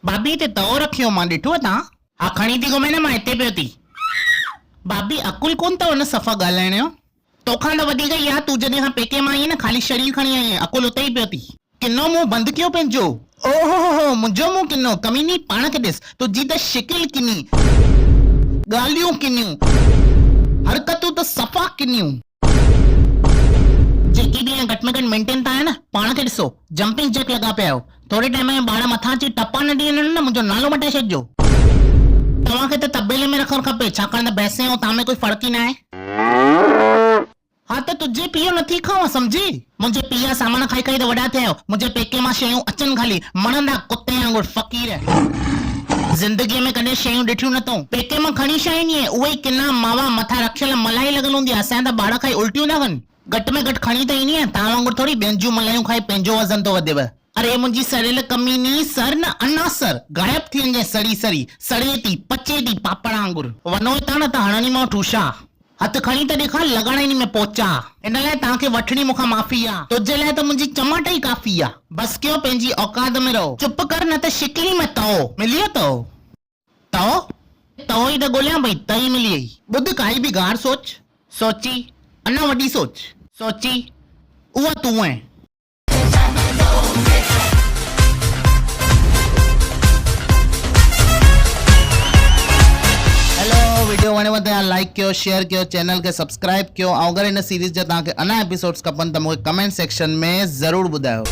भाभी ते तओ रखियो मां ॾिठो ता हा खणी थी घुमे न मां हिते पियो थी भाभी अकुल कोन अथव न सफ़ा ॻाल्हाइण जो तोखां त वधीक ई आहे तूं जॾहिं खां पेके मां आई न ख़ाली शरीर खणी आई अकुल उते ई पियो थी किनो मुंहुं बंदि कयो पंहिंजो ओहो हो मुंहिंजो मुंहुं किनो कमीनी पाण खे ॾिस तुंहिंजी त शिकिल किनी ॻाल्हियूं किनियूं हरकतूं त सफ़ा किनियूं जेकी बि घटि में घटि मेंटेन था आहे न पाण खे ॾिसो जंपिंग जैक लॻा पिया आहियो थोरे टाइम में ॿार मथां अची टपा न ॾियनि न मुंहिंजो नालो मटाए छॾिजो तव्हांखे त तबेले में रखणु खपे छाकाणि त भैंसे ऐं तव्हां में कोई फ़र्क़ु ई न आहे हा त तुंहिंजे पीउ नथी खावां सम्झी मुंहिंजे पीउ सामान खाई खाई त वॾा थिया आहियो मुंहिंजे पेके मां शयूं अचनि खाली मणंदा कुते वांगुरु फ़क़ीर ज़िंदगीअ में कॾहिं शयूं ॾिठियूं न अथऊं पेके मां खणी छा ईंदी आहे उहे ई किना मावा मथां रखियल मलाई लॻल हूंदी आहे असांजा त ॿार खाई उल्टियूं था कनि घटि में घटि खणी त ईंदी आहे तव्हां वांगुरु थोरी ॿियनि जूं मलायूं खाई पंहिंजो वज़न थो वधेव अरे मुंहिंजी सड़ियल कमीनी सर न अनासर गायब थी वञे सड़ी सड़ी सड़े थी पचे थी पापड़ वांगुरु वञो हितां न त हणनी मां ठूशा हथ खणी त ॾेखार लॻाइणी में पोचा इन लाइ तव्हांखे वठणी मूंखां माफ़ी आहे तुंहिंजे लाइ त मुंहिंजी चमाट ई काफ़ी आहे बस कयो पंहिंजी औकात में रहो चुप कर न त शिकिली में तओ मिलियो तओ तओ तओ ई त ॻोल्हियां भई तई मिली वई ॿुध काई बि गार सोच सोची अञा वॾी सोच सोची उहा तूं आहे वीडियो वणेव त लाइक कयो शेयर कयो चैनल खे सब्सक्राइब कयो ऐं अगरि इन सीरीज़ जा तव्हांखे अञा एपिसोड्स खपनि त मूंखे कमेंट सेक्शन में ज़रूरु ॿुधायो